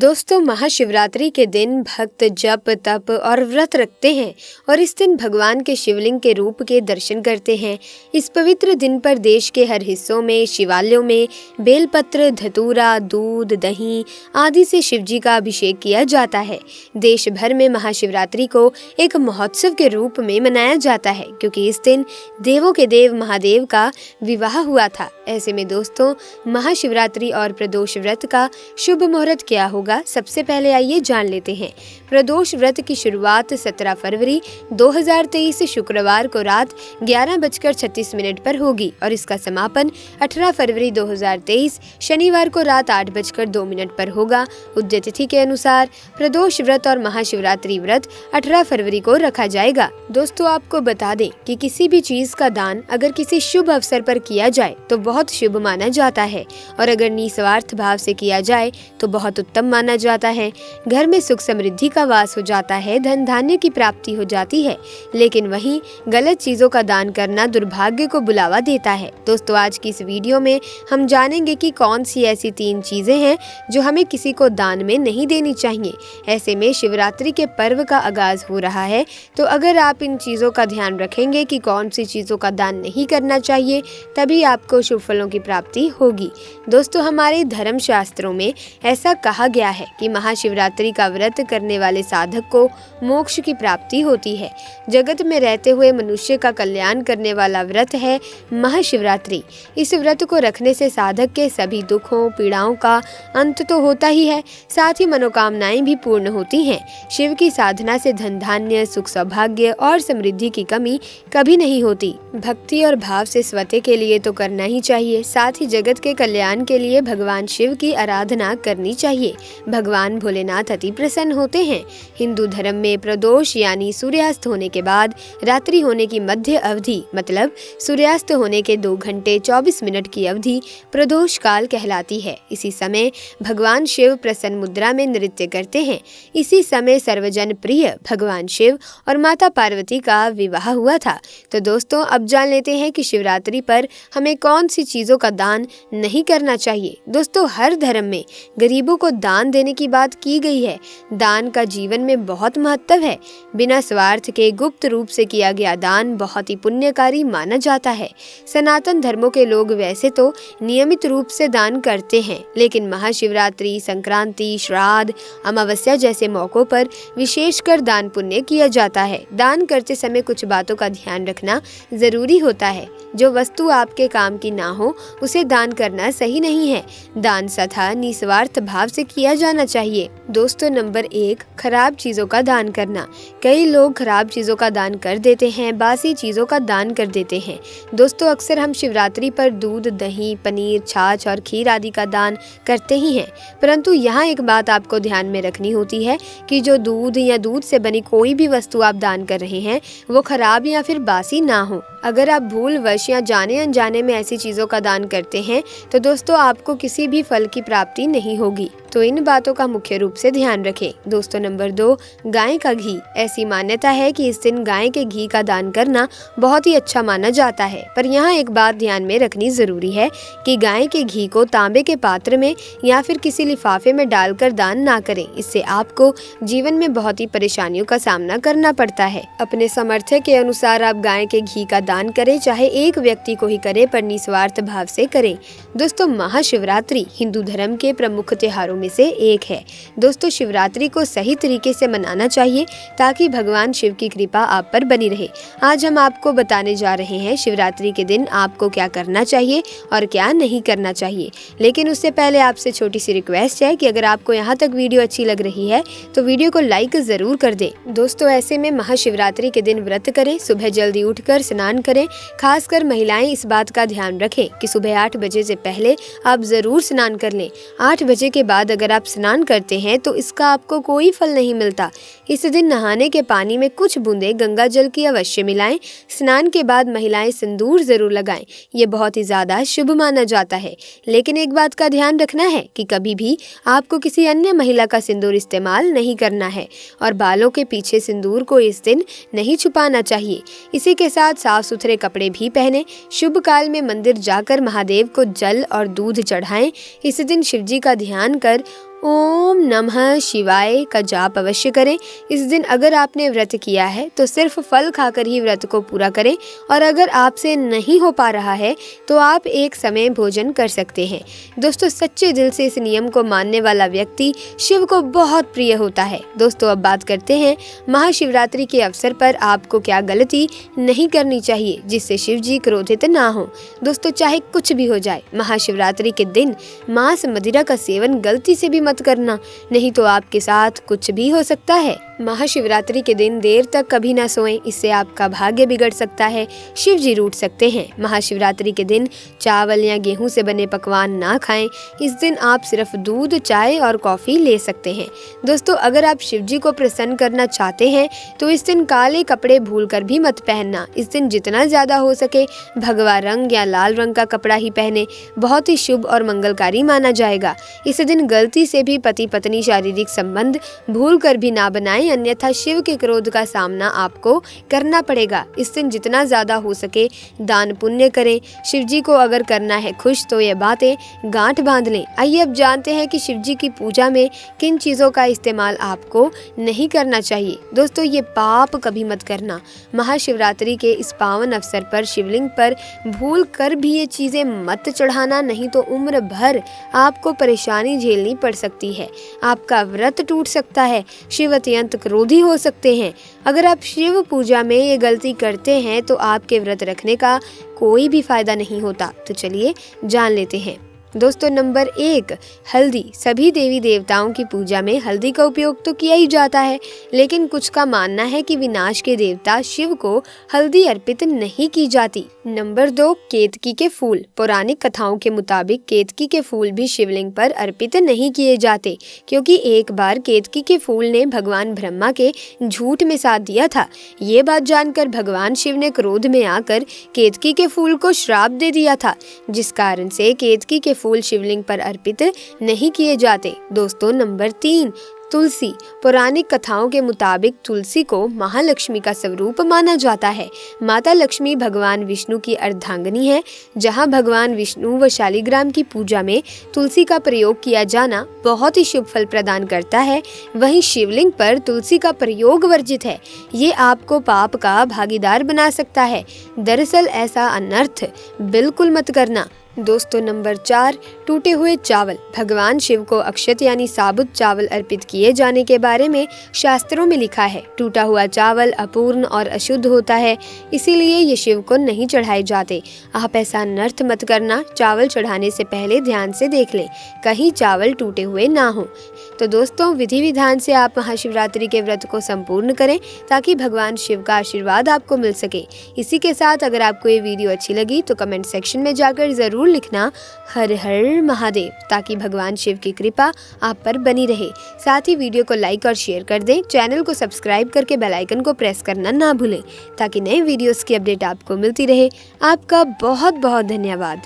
दोस्तों, महाशिवरात्रि के दिन भक्त जप तप और व्रत रखते हैं और इस दिन भगवान के शिवलिंग के रूप के दर्शन करते हैं। इस पवित्र दिन पर देश के हर हिस्सों में शिवालयों में बेलपत्र, धतूरा, दूध, दही आदि से शिवजी का अभिषेक किया जाता है। देश भर में महाशिवरात्रि को एक महोत्सव के रूप में मनाया जाता है, क्योंकि इस दिन देवों के देव महादेव का विवाह हुआ था। ऐसे में दोस्तों, महाशिवरात्रि और प्रदोष व्रत का शुभ मुहूर्त क्या होगा, सबसे पहले आइए जान लेते हैं। प्रदोष व्रत की शुरुआत 17 फरवरी 2023 शुक्रवार को रात 11:36 पर होगी और इसका समापन 18 फरवरी 2023 शनिवार को रात 8:02 पर होगा। उदय तिथि के अनुसार प्रदोष व्रत और महाशिवरात्रि व्रत 18 फरवरी को रखा जाएगा। दोस्तों, आपको बता दें कि किसी भी चीज का दान अगर किसी शुभ अवसर पर किया जाए तो बहुत शुभ माना जाता है, और अगर निस्वार्थ भाव से किया जाए तो बहुत उत्तम माना जाता है। घर में सुख समृद्धि का वास हो जाता है, धन धान्य की प्राप्ति हो जाती है। लेकिन वहीं गलत चीजों का दान करना दुर्भाग्य को बुलावा देता है। दोस्तों, आज की इस वीडियो में हम जानेंगे कि कौन सी ऐसी 3 चीजें हैं जो हमें किसी को दान में नहीं देनी चाहिए। ऐसे में शिवरात्रि के पर्व का आगाज हो रहा है, तो अगर आप इन चीजों का ध्यान रखेंगे कि कौन सी चीजों का दान नहीं करना चाहिए, तभी आपको शुभ फलों की प्राप्ति होगी। दोस्तों, हमारे धर्म शास्त्रों में ऐसा कहा गया है कि महाशिवरात्रि का व्रत करने वाले साधक को मोक्ष की प्राप्ति होती है। जगत में रहते हुए मनुष्य का कल्याण करने वाला व्रत है महाशिवरात्रि। इस व्रत को रखने से साधक के सभी दुखों पीड़ाओं का अंत तो होता ही है, साथ ही मनोकामनाएं भी पूर्ण होती हैं। शिव की साधना से धन धान्य, सुख सौभाग्य और समृद्धि की कमी कभी नहीं होती। भक्ति और भाव से स्वते के लिए तो करना ही चाहिए, साथ ही जगत के कल्याण के लिए भगवान शिव की आराधना करनी चाहिए। भगवान भोलेनाथ अति प्रसन्न होते हैं। हिंदू धर्म में प्रदोष यानी सूर्यास्त होने के बाद रात्रि होने की मध्य अवधि, मतलब सूर्यास्त होने के 2 घंटे 24 मिनट की अवधि प्रदोष काल कहलाती है। इसी समय भगवान शिव प्रसन्न मुद्रा में नृत्य करते हैं। इसी समय सर्वजन प्रिय भगवान शिव और माता पार्वती का विवाह हुआ था। तो दोस्तों, अब जान लेते हैं कि शिवरात्रि पर हमें कौन सी चीजों का दान नहीं करना चाहिए। दोस्तों, हर धर्म में गरीबों को दान देने की बात की गई है। दान का जीवन में बहुत महत्व है। बिना स्वार्थ के गुप्त रूप से किया गया दान बहुत ही पुण्यकारी माना जाता है। सनातन धर्मों के लोग वैसे तो नियमित रूप से दान करते हैं, लेकिन महाशिवरात्रि, संक्रांति, श्राद्ध, अमावस्या जैसे मौकों पर विशेषकर दान पुण्य किया जाता है। दान करते समय कुछ बातों का ध्यान रखना जरूरी होता है। जो वस्तु आपके काम की ना हो उसे दान करना सही नहीं है। दान सदा निस्वार्थ भाव से किया जाना चाहिए। दोस्तों, नंबर 1, खराब चीजों का दान करना। कई लोग खराब चीजों का दान कर देते हैं, बासी चीजों का दान कर देते हैं। दोस्तों, अक्सर हम शिवरात्रि पर दूध, दही, पनीर, छाछ और खीर आदि का दान करते ही हैं, परंतु यहाँ एक बात आपको ध्यान में रखनी होती है कि जो दूध या दूध से बनी कोई भी वस्तु आप दान कर रहे हैं वो खराब या फिर बासी ना हो। अगर आप भूलवश या जाने अनजाने में ऐसी चीजों का दान करते हैं तो दोस्तों, आपको किसी भी फल की प्राप्ति नहीं होगी। तो इन बातों का मुख्य रूप से ध्यान रखें। दोस्तों, नंबर 2, गाय का घी। ऐसी मान्यता है कि इस दिन गाय के घी का दान करना बहुत ही अच्छा माना जाता है, पर यहाँ एक बात ध्यान में रखनी जरूरी है कि गाय के घी को तांबे के पात्र में या फिर किसी लिफाफे में डालकर दान ना करें। इससे आपको जीवन में बहुत ही परेशानियों का सामना करना पड़ता है। अपने सामर्थ्य के अनुसार आप गाय के घी का दान करें, चाहे एक व्यक्ति को ही करें, पर निस्वार्थ भाव से करें। दोस्तों, महाशिवरात्रि हिंदू धर्म के प्रमुख त्योहारों में से एक है। दोस्तों, शिवरात्रि को सही तरीके से मनाना चाहिए ताकि भगवान शिव की कृपा आप पर बनी रहे। आज हम आपको बताने जा रहे हैं शिवरात्रि के दिन आपको क्या करना चाहिए और क्या नहीं करना चाहिए। लेकिन उससे पहले आपसे छोटी सी रिक्वेस्ट है कि अगर आपको यहाँ तक वीडियो अच्छी लग रही है तो वीडियो को लाइक जरूर कर दें। दोस्तों, ऐसे में महाशिवरात्रि के दिन व्रत करें, सुबह जल्दी उठकर स्नान करें। खासकर महिलाएं इस बात का ध्यान रखें कि सुबह 8 बजे से पहले आप जरूर स्नान कर लें। 8 बजे के बाद अगर आप स्नान करते हैं तो इसका आपको कोई फल नहीं मिलता। इस दिन नहाने के पानी में कुछ बूंदे गंगा जल की अवश्य मिलाएं। स्नान के बाद महिलाएं सिंदूर जरूर लगाएं, ये बहुत ही ज्यादा शुभ माना जाता है। लेकिन एक बात का ध्यान रखना है कि कभी भी आपको किसी अन्य महिला का सिंदूर इस्तेमाल नहीं करना है और बालों के पीछे सिंदूर को इस दिन नहीं छुपाना चाहिए। इसी के साथ साफ सुथरे कपड़े भी पहने। शुभ काल में मंदिर जाकर महादेव को जल और दूध चढ़ाएं। इस दिन शिवजी का ध्यान कर ओम नमः शिवाय का जाप अवश्य करें। इस दिन अगर आपने व्रत किया है तो सिर्फ फल खाकर ही व्रत को पूरा करें, और अगर आपसे नहीं हो पा रहा है तो आप एक समय भोजन कर सकते हैं। दोस्तों, सच्चे दिल से इस नियम को मानने वाला व्यक्ति शिव को बहुत प्रिय होता है। दोस्तों, अब बात करते हैं महाशिवरात्रि के अवसर पर आपको क्या गलती नहीं करनी चाहिए जिससे शिव जी क्रोधित ना हो। दोस्तों, चाहे कुछ भी हो जाए, महाशिवरात्रि के दिन मांस मदिरा का सेवन गलती से भी मत करना, नहीं तो आपके साथ कुछ भी हो सकता है। महाशिवरात्रि के दिन देर तक कभी ना सोएं, इससे आपका भाग्य बिगड़ सकता है, शिव जी रूठ सकते हैं। महाशिवरात्रि के दिन चावल या गेहूं से बने पकवान ना खाएं। इस दिन आप सिर्फ दूध, चाय और कॉफी ले सकते हैं। दोस्तों, अगर आप शिव जी को प्रसन्न करना चाहते हैं तो इस दिन काले कपड़े भूलकर भी मत पहनना। इस दिन जितना ज्यादा हो सके भगवा रंग या लाल रंग का कपड़ा ही पहने, बहुत ही शुभ और मंगलकारी माना जाएगा। इस दिन गलती से भी पति पत्नी शारीरिक संबंध भूल कर भी ना बनाएं, अन्यथा शिव के क्रोध का सामना आपको करना पड़ेगा। इस दिन जितना ज्यादा हो सके दान पुण्य करें। शिव जी को अगर करना है खुश तो ये बातें गांठ बांध लें। आइए अब जानते हैं कि शिव जी की पूजा में किन चीजों का इस्तेमाल आपको नहीं करना चाहिए। दोस्तों, ये पाप कभी मत करना। महाशिवरात्रि के इस पावन अवसर पर शिवलिंग पर भूल कर भी ये चीजें मत चढ़ाना, नहीं तो उम्र भर आपको परेशानी झेलनी पड़ सकती है। आपका व्रत टूट सकता है, शिव अत्यंत क्रोधी हो सकते हैं। अगर आप शिव पूजा में ये गलती करते हैं तो आपके व्रत रखने का कोई भी फायदा नहीं होता। तो चलिए जान लेते हैं। दोस्तों, नंबर 1, हल्दी। सभी देवी देवताओं की पूजा में हल्दी का उपयोग तो किया ही जाता है, लेकिन कुछ का मानना है कि विनाश के देवता शिव को हल्दी अर्पित नहीं की जाती। नंबर 2, केतकी के फूल। पौराणिक कथाओं के मुताबिक केतकी के फूल भी शिवलिंग पर अर्पित नहीं किए जाते, क्योंकि एक बार केतकी के फूल ने भगवान ब्रह्मा के झूठ में साथ दिया था। ये बात जानकर भगवान शिव ने क्रोध में आकर केतकी के फूल को श्राप दे दिया था, जिस कारण से केतकी के फूल शिवलिंग पर अर्पित नहीं किए जाते। दोस्तों, नंबर 3, तुलसी। पौराणिक कथाओं के मुताबिक तुलसी को महालक्ष्मी का स्वरूप माना जाता है। माता लक्ष्मी भगवान विष्णु की अर्धांगिनी है। जहां भगवान विष्णु व शालिग्राम की पूजा में तुलसी का प्रयोग किया जाना बहुत ही शुभ फल प्रदान करता है, वहीं शिवलिंग पर तुलसी का प्रयोग वर्जित है। ये आपको पाप का भागीदार बना सकता है। दरअसल ऐसा अनर्थ बिल्कुल मत करना। दोस्तों, नंबर 4, टूटे हुए चावल। भगवान शिव को अक्षत यानी साबुत चावल अर्पित किए जाने के बारे में शास्त्रों में लिखा है। टूटा हुआ चावल अपूर्ण और अशुद्ध होता है, इसीलिए ये शिव को नहीं चढ़ाए जाते। आप ऐसा अनर्थ मत करना। चावल चढ़ाने से पहले ध्यान से देख लें, कहीं चावल टूटे हुए ना हो। तो दोस्तों, विधि विधान से आप महाशिवरात्रि के व्रत को संपूर्ण करें ताकि भगवान शिव का आशीर्वाद आपको मिल सके। इसी के साथ अगर आपको ये वीडियो अच्छी लगी तो कमेंट सेक्शन में जाकर जरूर लिखना हर हर महादेव, ताकि भगवान शिव की कृपा आप पर बनी रहे। साथ ही वीडियो को लाइक और शेयर कर दें। चैनल को सब्सक्राइब करके बेल आइकन को प्रेस करना ना भूलें, ताकि नए वीडियोस की अपडेट आपको मिलती रहे। आपका बहुत बहुत धन्यवाद।